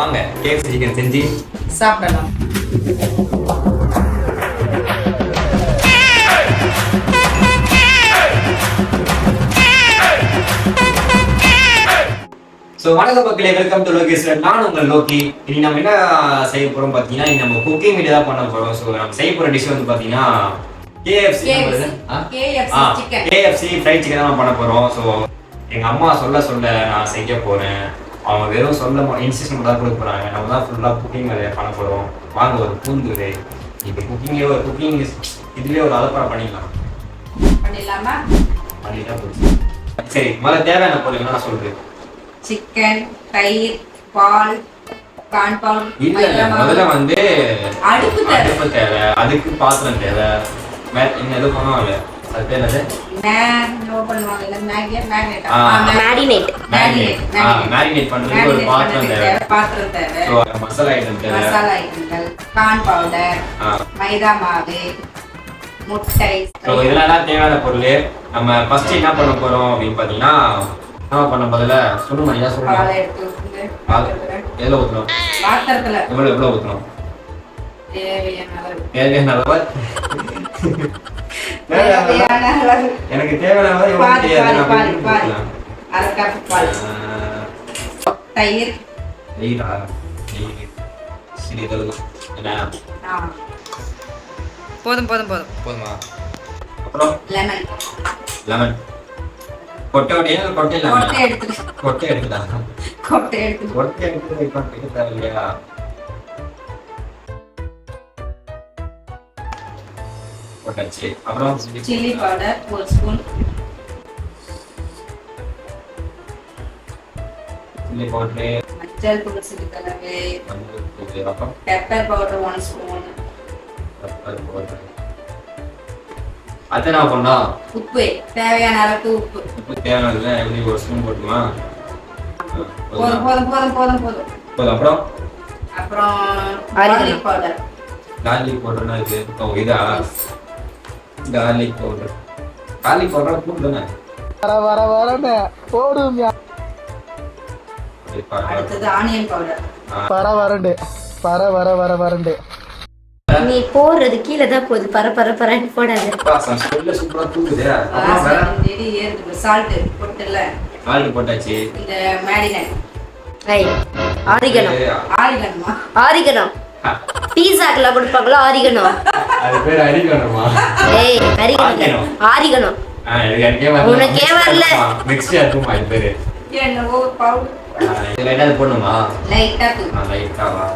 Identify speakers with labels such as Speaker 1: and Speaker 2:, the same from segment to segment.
Speaker 1: வாங்க KFC chicken செஞ்சு
Speaker 2: சாப்பிடலாம்.
Speaker 1: ஸோ வணக்கம் மக்களே, வெல்கம் டு லோகேஷ். நான் உங்கள் லோக்கி. இனி நம்ம என்ன செய்ய போறோம் பார்த்தீங்கன்னா, இனி நம்ம குக்கிங் வீடியோ தான் பண்ண போறோம். ஸோ நம்ம செய்ய போற டிஷ் வந்து பார்த்தீங்கன்னா KFC ஃப்ரைட் சிக்கன் தான் பண்ண போறோம். ஸோ எங்க அம்மா சொல்ல நான் செய்ய போறேன். அவங்க வெறும் இன்ஸ்ட்ரக்ஷன் மட்டும் தான் கொடுக்க போறாங்க. நம்ம தான் ஃபுல்லா குக்கிங் வேலையை பண்ண போறோம். வாங்க ஒரு பூந்து இப்போ குக்கிங் இதுலயே ஒரு அலப்பறை பண்ணிடலாமா? பண்ணிட்டா போச்சு. சரி, முதல்ல தேவையான பொருள் என்ன சொல்றேன்.
Speaker 2: சிக்கன், தயிர், பால், கார்ன்ஃப்ளவர்.
Speaker 1: இல்ல, முதல்ல வந்து
Speaker 2: அடுப்பு
Speaker 1: தேவை, அதுக்கு பாத்திரம் தேவை. என்ன எது பண்ணுவாங்க அது பேர் என்னது? மேரினேட் பண்றதுக்கு ஒரு பாத்திரம் தேவை. மசாலா ஐட்டம் தேவை.
Speaker 2: ஐட்டங்கள், கார்ன் பவுடர், மைதா மாவு, முட்டை.
Speaker 1: இதெல்லாம் தேவையான பொருள். நம்ம ஃபர்ஸ்ட் என்ன பண்ண போறோம் அப்படின்னு பாத்தீங்கன்னா, என்ன பண்ண பதில சொல்லுமா? ஐயா சொல்லுங்க. எவ்வளவு ஊற்றணும்?
Speaker 2: பாத்திரத்துல
Speaker 1: எவ்வளவு ஊற்றணும்? தேவையான அளவு. எனக்கு தேவையான அளவு எவ்வளவு தெரியாது.
Speaker 2: அரை கப் பால், தயிர்.
Speaker 1: தயிரா? சிறிதளவு.
Speaker 2: போதும்
Speaker 1: போதுமா? அப்புறம் லெமன். கொட்டை எடுத்துட்டா தேவையில்லையா? போட்டாச்சு. அப்புறம்
Speaker 2: chilli powder 1 spoon.
Speaker 1: Chilli powder,
Speaker 2: மஞ்சள் தூள் சிறிதளவு,
Speaker 1: அப்புறம்
Speaker 2: பெப்பர் பவுடர் 1 ஸ்பூன்.
Speaker 1: அத்தனை பண்ணா
Speaker 2: உப்பு தேவையான அளவுக்கு உப்பு
Speaker 1: தேவையானது எப்படி 1 ஸ்பூன் போட்டுமா?
Speaker 2: போதும்.
Speaker 1: அப்புறம்
Speaker 2: garlic powder.
Speaker 1: garlic powderனா இது இதா? garlic powder கூடுதானே?
Speaker 3: வரனே போடும்யா.
Speaker 2: அடுத்தது ஆனியன் பவுடர்.
Speaker 3: வரண்டு
Speaker 4: நீ போடுறது கீழே தான் போகுது. பரன்னு போடாது.
Speaker 1: சூப்பரா தூக்குதே.
Speaker 2: சால்ட் போட்டுல.
Speaker 1: சால்ட் போட்டாச்சு.
Speaker 2: இந்த மேரினேட்.
Speaker 4: ஆரிகனோ பீஸாக்குல கொடுப்பாங்களா? ஆரிகனோ.
Speaker 1: அது பேர் அரிகனோமா?
Speaker 4: ஏய், ஆரிகனோ. உனக்கே வரல.
Speaker 1: மிக்ஸி அதுமா இது பேரு.
Speaker 2: என்னவோ பவுடர்.
Speaker 1: இது லைட்டா போடணுமா?
Speaker 2: லைட்டா
Speaker 1: லைட்டாவா?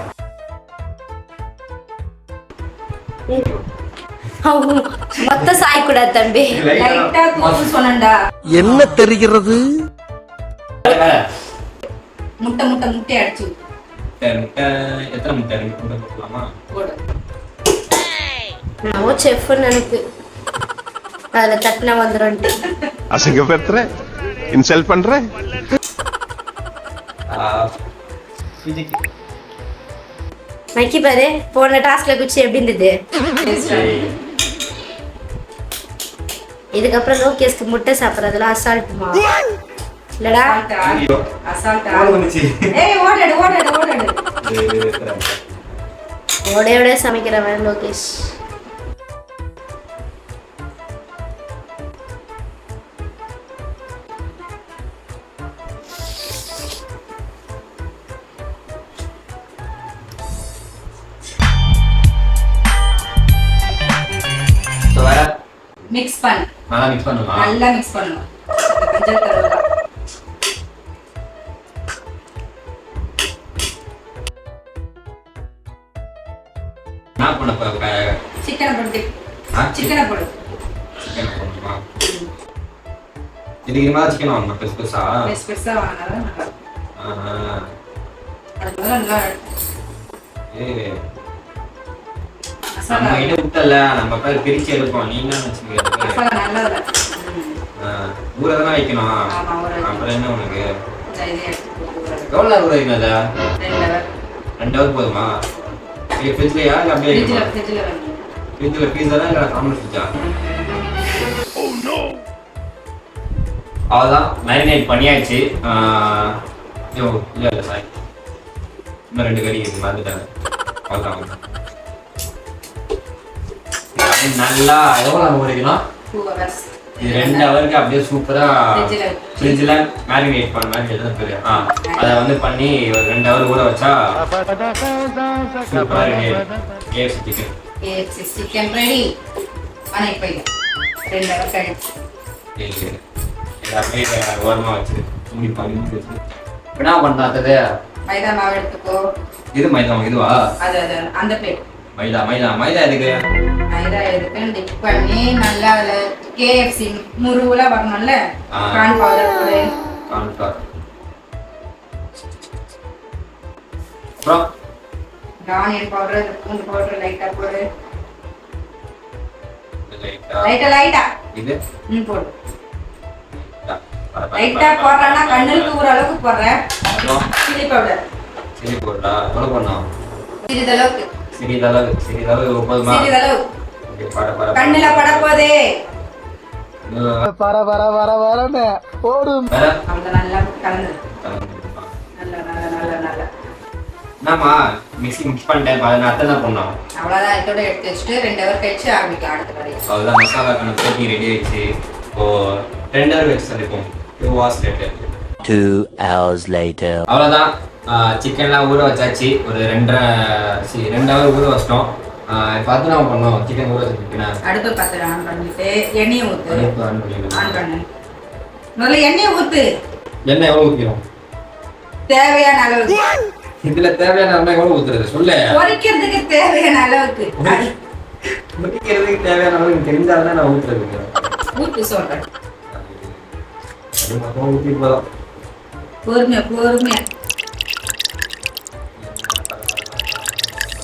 Speaker 4: மொத்த சாய் கூட தம்பி.
Speaker 2: லைட்டா தூக்கு சொன்னடா.
Speaker 3: என்ன தெரிகிறது?
Speaker 2: முட்டை அடிச்சு.
Speaker 1: எத்தனை முட்டை போடலாமா?
Speaker 2: போடு.
Speaker 4: நான் செஃப் நினைப்பு. அதுல தட்டினா வந்துருன்ட்டு
Speaker 5: அசிங்கப்படுத்துற, இன்சல்ட் பண்ற.
Speaker 4: மைக்கி பாரு, போன டாஸ்க்ல குச்சி எப்படி இருந்தது? இதுக்கப்புறம் லோகேஷ்க்கு முட்டை சாப்பிட்றதுல அசால்ட்டுமா இல்லடா? ஓட சமைக்கிறவன் லோகேஷ்.
Speaker 2: மிக்ஸ் பண்ணு. நல்லா மிக்ஸ் பண்ணணும். மஞ்சள் தடவை.
Speaker 1: நான் பண்ண போறேன்.
Speaker 2: சிக்கன் போடு.
Speaker 1: சிக்கன் போடுமா? இதுக்கு மேல சிக்கன் வாங்கணும். பெருசா
Speaker 2: வாங்கினாதான் நல்லா. அது நல்லா. நம்ம கிட்ட விட்டல, நம்ம பேர் பிரிச்சு எடுப்போம். நீ என்ன நினைச்சுக்க? ஊரதான் வைக்கணும். அப்புறம் என்ன உனக்கு? எவ்வளவு நேரம் ஊற வைக்கணும்? 2 ஹவர் போதுமா? ஃப்ரிட்ஜ்லயா இல்ல அப்படியே? ஃப்ரிட்ஜ்ல பீஸா இல்ல நார்மல் ஃப்ரிட்ஜா? அவ்வளோதான், மேரினேட் பண்ணியாச்சு. இல்ல சாரி, இன்னும் 2 கறி இருக்கு மறந்துட்டாங்க. அவ்வளோதான். நல்லா எவ்வளோ ஊறிக்கணும்?
Speaker 4: 2 hours.
Speaker 2: இது 2 ஹவருக்கு அப்படியே சூப்பரா ஃப்ரிட்ஜில் மேரினேட் பண்ண மாதிரி எதுவும் தெரியும். அதை வந்து பண்ணி ஒரு 2 ஹவர் ஊற வச்சா சூப்பராக ready KFC chicken.
Speaker 4: KFC chicken ready. ஆனால் இப்போ இல்லை 2 hour கழிச்சு
Speaker 2: எல்லாமே ஓரமாக வச்சு மூடி பண்ணி என்ன பண்ணாதது?
Speaker 4: மைதா மாவு எடுத்துக்கோ.
Speaker 2: இது மைதா இதுவா?
Speaker 4: அது அந்த பிளேட்
Speaker 2: மைதா எதுக்கு?
Speaker 4: மைதா எடுத்து டிப் பண்ணி நல்லா அதில் KFC முருகுல வரணும்ல, கார்ன் பவுடர் போடு.
Speaker 2: கார்ன்ஃப்ளவர். அப்புறம்
Speaker 4: ஆனியன் பவுடர், பூண்டு பவுடர் லைட்டா போடு. லைட்டா
Speaker 2: இது
Speaker 4: போடு. லைட்டா போடுறேன்னா கண்ணுக்கு ஊற அளவுக்கு போடுறேன். Chilli powder.
Speaker 2: சில்லி பவுடரா? எவ்வளோ பண்ணோம்?
Speaker 4: சிறிதளவுக்கு.
Speaker 2: சிறிதளவு போதுமா?
Speaker 4: சிறிதளவு. கண்ணுல பட போதே.
Speaker 3: வர வர வர வரன்னு ஓடும்.
Speaker 4: அவங்க நல்லா கலந்து. நல்லா.
Speaker 2: என்னம்மா மிக்ஸ் பண்ணிட்டேன். அத்தை தான் பண்ணோம்.
Speaker 4: அவ்வளோதான். இதோட எடுத்து வச்சுட்டு 2 hour கழிச்சு ஆரம்பிக்கலாம் அடுத்த வேலையை.
Speaker 2: அவ்வளோதான். மசாலா போட்டி ரெடி ஆயிடுச்சு. இப்போ 2 hour வச்சு சமைப்போம். 2 hours later.
Speaker 6: 2 hours later.
Speaker 2: அவ்வளோதான். சிக்கன்லாம் ஊற வச்சாச்சு. ஒரு 2 hour ஊற வச்சிட்டோம். பார்த்து நம்ம பண்ணோம். சிக்கன் ஊற வச்சுருக்கேன்.
Speaker 4: அடுப்பு பத்திரம் ஆன் பண்ணிட்டு எண்ணெயை ஊற்று. ஆன் பண்ணு. முதல்ல எண்ணெயை ஊற்று.
Speaker 2: எண்ணெய் எவ்வளோ ஊற்றிடும்?
Speaker 4: தேவையான அளவுக்கு.
Speaker 2: இதில் தேவையான அளவு எவ்வளோ ஊற்றுறது சொல்லு.
Speaker 4: பொரிக்கிறதுக்கு தேவையான அளவுக்கு.
Speaker 2: பொரிக்கிறதுக்கு தேவையான அளவுக்கு தெரிஞ்சால்தான் நான் ஊற்றுறது.
Speaker 4: ஊற்றி சொல்கிறேன்.
Speaker 2: ஊற்றி போதும்.
Speaker 4: பொறுமையா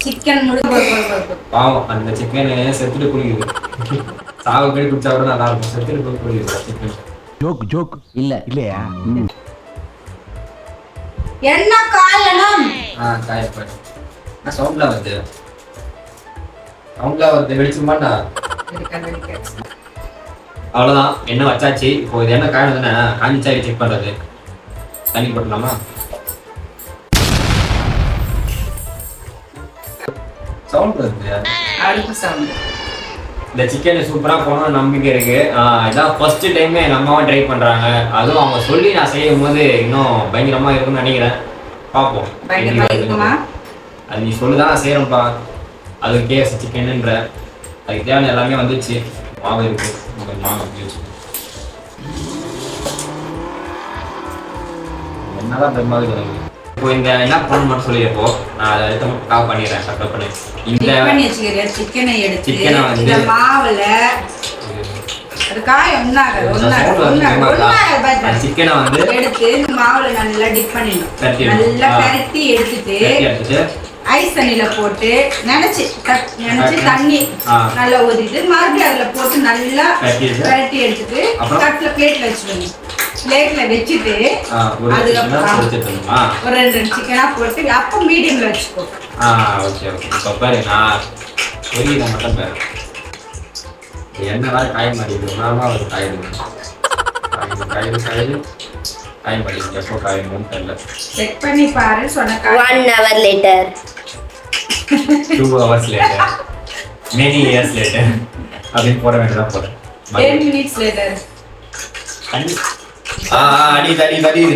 Speaker 4: சிக்கன்
Speaker 2: பாவம் அந்த சிக்கன் செத்துட்டு குடிக்குது. சாவு கடி குடிச்சா கூட நல்லா இருக்கும். செத்துட்டு குடிக்குது சிக்கன்.
Speaker 3: ஜோக் இல்லையா?
Speaker 4: என்ன காயணும்?
Speaker 2: காயப்பேன். சவுண்ட்ல வருது. வெளிச்சமாட்டா? அவ்வளோதான். எண்ணெய் வச்சாச்சு. இப்போ இது என்ன காயணும் தானே? காஞ்சிச்சாரி செக் பண்றது. தண்ணி போட்டலாமா? சவுண்ட் வருது.
Speaker 4: அடுப்பு சவுண்ட்.
Speaker 2: இந்த சிக்கன் சூப்பராக போகணும்னு நம்பிக்கை இருக்கு. இதான் ஃபர்ஸ்ட் டைமே எங்கள் அம்மாவும் ட்ரை பண்ணுறாங்க. அதுவும் அவங்க சொல்லி நான் செய்யும் போது இன்னும் பயங்கரமாக இருக்கும்னு நினைக்கிறேன். பார்ப்போம். அது நீ சொல்லுதான் நான் செய்கிறேன்ப்பா. அது KFC சிக்கனுன்ற அதுக்கு தேவையான எல்லாமே வந்துச்சு. மாவு இருக்கு. மாவு வச்சு என்னதான் பெருமாள் வருது. இப்போ இந்த என்ன பண்ணணும் மட்டும் சொல்லியப்போ நான் அதை எடுத்து மட்டும் கால் பண்ணிடுறேன். சட்டை பண்ணி இந்த
Speaker 4: சிக்கனை எடுத்து
Speaker 2: சிக்கனை வந்து
Speaker 4: இந்த மாவுல அது காயம்
Speaker 2: சிக்கனை வந்து
Speaker 4: எடுத்து இந்த மாவுல நல்லா டிப் பண்ணிடணும். நல்லா பரட்டி எடுத்துட்டு ஐஸ் தண்ணியில போட்டு நினைச்சு தண்ணி நல்லா ஊத்திட்டு மறுபடியும் அதுல போட்டு நல்லா பரட்டி எடுத்துட்டு தட்டுல பிளேட்ல வச்சுக்கணும். பிளேட்ல வச்சுட்டு அதுக்கப்புறம் ஒரு 2 சிக்கனா போட்டு அப்போ மீடியம்ல வச்சுக்கோ.
Speaker 2: ஓகே. இப்போ பாரு நான் பொரியல மட்டும் பாரு. என்ன வேற காய மாட்டேங்குது. ஒரு காய மாட்டேங்குது. எப்போ காயணும்னு தெரியல.
Speaker 4: செக் பண்ணி பாரு. சொன்ன
Speaker 6: 1 hour later.
Speaker 2: 2 hours later. Many years later. அப்படின்னு போட வேண்டியதான் போறேன்.
Speaker 4: 10 minutes later.
Speaker 2: அடி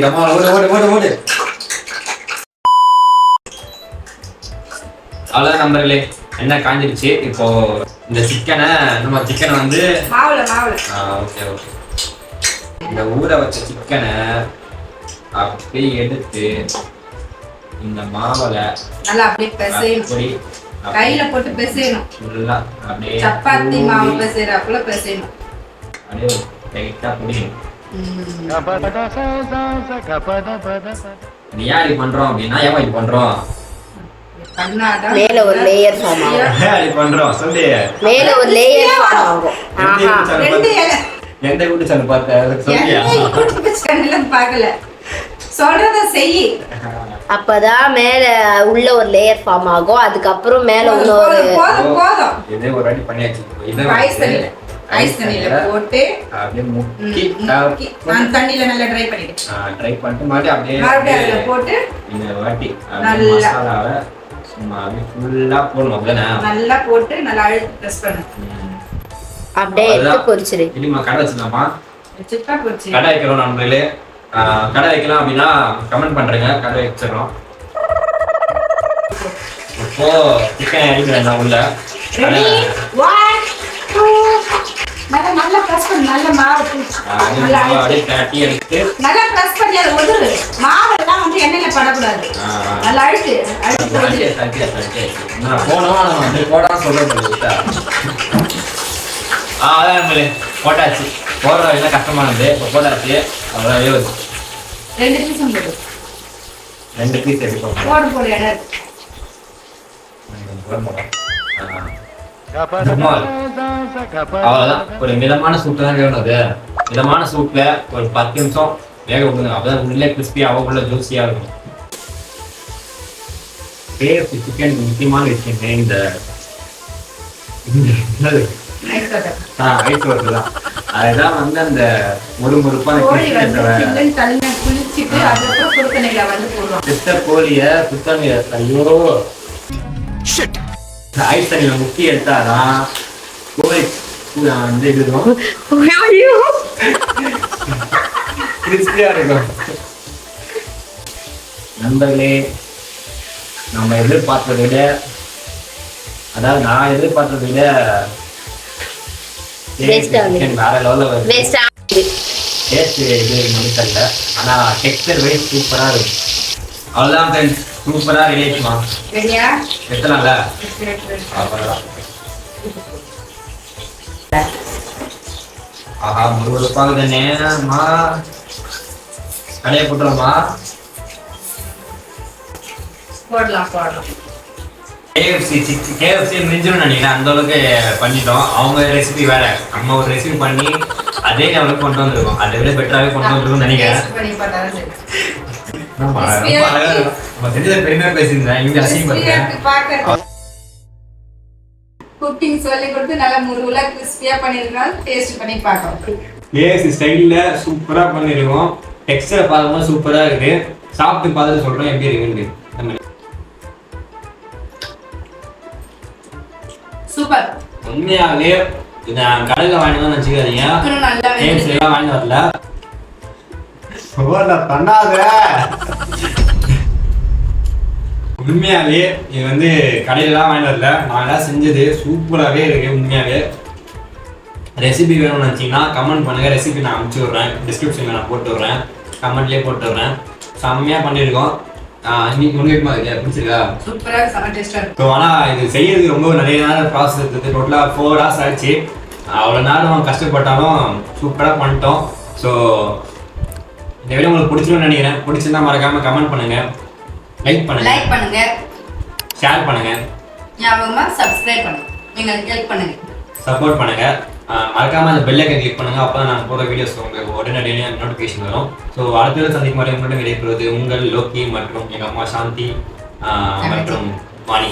Speaker 2: நம்ம ஓடு. அவ்வளோதான் நம்பர்களே. என்ன காஞ்சிருச்சு. இப்போ இந்த சிக்கனை வந்து ஓகே. இந்த ஊற வச்ச சிக்கனை அப்படியே எடுத்து இந்த மாவுல
Speaker 4: நல்லா அப்படியே பிசையணும். கையில போட்டு பிசையணும்.
Speaker 2: நல்லா அப்படியே
Speaker 4: சப்பாத்தி மாவு பிசையறப்பல பிசையணும்.
Speaker 2: அப்படியே லைட்டா புடிக்கணும். நீ யாரு பண்றோம் அப்படின்னா ஏமா இது பண்றோம்?
Speaker 6: மேல ஒரு லேயர் ஃபார்ம் ஆகும்.
Speaker 2: யாரு பண்றோம் சொல்லு.
Speaker 6: மேல ஒரு லேயர் ஃபார்ம் ஆகும்.
Speaker 2: எந்த வீட்டு சேனல் பார்த்த சொல்லியா?
Speaker 4: பார்க்கல. சொல்றத செய்.
Speaker 6: அப்பதான் மேல உள்ள ஒரு லேயர் ஃபார்ம் ஆகும். அதுக்கப்புறம் மேல இன்னொரு
Speaker 4: போதும்.
Speaker 2: இதே ஒரு அடி பண்ணியாச்சு.
Speaker 4: ஐஸ் தண்ணியில போட்டு
Speaker 1: அப்படியே முக்கி
Speaker 4: நான் தண்ணியில நல்லா ட்ரை பண்ணிட்டேன்.
Speaker 1: ட்ரை பண்ணிட்டு மறுபடியும்
Speaker 4: அப்படியே அதுல போட்டு
Speaker 1: இந்த வாட்டி
Speaker 4: நல்லா
Speaker 1: மசாலாவை சும்மா அப்படியே ஃபுல்லா போடணும். அப்படின்னா
Speaker 4: நல்லா போட்டு நல்லா அழுத்தி ப்ரெஸ் பண்ணு.
Speaker 6: அப்படியே எடுத்து பொரிச்சிரு.
Speaker 1: இல்லைம்மா கடை வச்சுக்கலாமா?
Speaker 4: வச்சுட்டா போச்சு.
Speaker 1: கடை வைக்கிறோம் நண்பர்களே. கடை வைக்கலாம் அப்படின்னா கமெண்ட் பண்றேங்க. கடை வச்சிடறோம். இப்போ சிக்கன் அடிக்கிறேன் நான் உள்ள.
Speaker 4: ரெடி 1 2 நல்லா பிரஸ் பண்ணு. நல்ல மாவு நல்லா
Speaker 1: அப்படியே கட்டி எடுத்து
Speaker 4: நல்லா பிரஸ் பண்ணி அதை ஒதுரு. மாவு எல்லாம் வந்து எண்ணெயில படக்கூடாது. நல்லா அழுத்து
Speaker 1: நான் போனோம் வந்து போடா சொல்ல அதான் போட்டாச்சு. போடுற எல்லாம் கஷ்டமானது. இப்போ போட்டாச்சு. அவ்வளோ யோசி
Speaker 4: 2 பீஸ் போடு.
Speaker 1: 2 பீஸ் எடுப்போம்.
Speaker 4: போடு இடம்
Speaker 1: அவ்வளவுதான். ஒரு மிதமான சூட்டு தான் வேணும். அது மிதமான சூட்ல ஒரு 10 நிமிஷம் வேக விடுங்க. அப்பதான் உள்ளே கிறிஸ்பியாக உள்ள ஜூஸியா இருக்கும். சிக்கன் முக்கியமான விஷயம் இந்த ஐஸ் வாட்டர் தான். அதுதான் வந்து அந்த முறுமுறுப்பான கோழிய சுத்தம். ஐயோ ஐஸ் தண்ணியில முக்கி எடுத்தாதான் கோழி வந்து இருக்கும் கிறிஸ்பியா இருக்கும். நண்பர்களே, நம்ம எதிர்பார்த்ததை விட, அதாவது நான் எதிர்பார்த்ததை விட வேற லெவல்ல வருது. டேஸ்ட் இது மனுஷன்ல, ஆனா டெக்ஸ்டர் வைஸ் சூப்பரா இருக்கும். அவ்வளவுதான் ஃப்ரெண்ட்ஸ், சூப்பரா ரெடி ஆயிடுச்சுமா.
Speaker 4: ரெடியா?
Speaker 1: எத்தனால அவ்வளவுதான். ஆஹா முருகப்பாங்க தானேம்மா. கடையை போட்டுறோமா?
Speaker 4: போடலாம்.
Speaker 1: KFC மிஞ்சிடும் நினைக்கிறேன். அந்த அளவுக்கு பண்ணிட்டோம். அவங்க ரெசிபி வேற, நம்ம ஒரு ரெசிபி பண்ணி அதே லெவலுக்கு கொண்டு வந்திருக்கோம். அதை விட பெட்டராகவே கொண்டு வந்திருக்கோம் நினைக்கிறேன். பெருமையா பேசியிருந்தேன். இங்க அசிங்கப்படுறேன்.
Speaker 4: குக்கிங் சொல்லி கொடுத்து நல்லா முருகுல கிறிஸ்பியா பண்ணிருக்கோம். டேஸ்ட் பண்ணி பார்க்கலாம்.
Speaker 1: KFC ஸ்டைல்ல சூப்பரா பண்ணிருக்கோம். டெக்ஸ்டர் பார்க்கும்போது சூப்பரா இருக்கு. சாப்பிட்டு பார்த்துட்டு சொல்றேன் எப்படி இருக்குன்னு.
Speaker 4: சூப்பர்.
Speaker 1: உண்மையாவே இதை கடையில் வாங்கிட்டு தான் வச்சுக்காதீங்க. KFC எல்லாம் வாங்கி வரல. பண்ணாத. உண்மையாவே இது வந்து கடையிலாம் வாங்கிட்டு வரல. நாங்களாம் செஞ்சது சூப்பராகவே இருக்கு. உண்மையாவே ரெசிபி வேணும்னு நினச்சிங்கன்னா கமெண்ட் பண்ணுங்க. ரெசிபி நான் அனுப்பிச்சி விட்றேன். டிஸ்கிரிப்ஷனில் நான் போட்டு விட்றேன். கமெண்ட்லேயே போட்டு விட்றேன். செம்மையாக பண்ணியிருக்கோம். இன்னைக்கு முன்வைக்குமா இருக்கு பிடிச்சிருக்கா?
Speaker 4: சூப்பரா செம டேஸ்டா இருக்கு.
Speaker 1: ஆனால் இது செய்யறதுக்கு ரொம்ப நிறைய நேரம் ப்ராசஸ் இருக்குது. டோட்டலாக 4 hours ஆச்சு. அவ்வளோ நேரம் கஷ்டப்பட்டாலும் சூப்பராக பண்ணிட்டோம். ஸோ இந்த வீடியோ உங்களுக்கு பிடிச்சிருன்னு நினைக்கிறேன். பிடிச்சிருந்தா மறக்காம கமெண்ட் பண்ணுங்க, லைக் பண்ணுங்க, ஷேர் பண்ணுங்க,
Speaker 4: ஞாபகமா சப்ஸ்கிரைப் பண்ணுங்க. எங்களுக்கு ஹெல்ப் பண்ணுங்க,
Speaker 1: சப்போர்ட் பண்ணுங்க. மறக்காம அந்த பெல் ஐக்கன் கிளிக் பண்ணுங்க. அப்போ தான் நாங்கள் போகிற வீடியோஸ் உங்களுக்கு உடனடியாக நோட்டிஃபிகேஷன் வரும். ஸோ அடுத்த சந்திக்கும் வரை உங்களிடம் விடைபெறுவது உங்கள் லோக்கி மற்றும் எங்கள் அம்மா சாந்தி மற்றும் வாணி.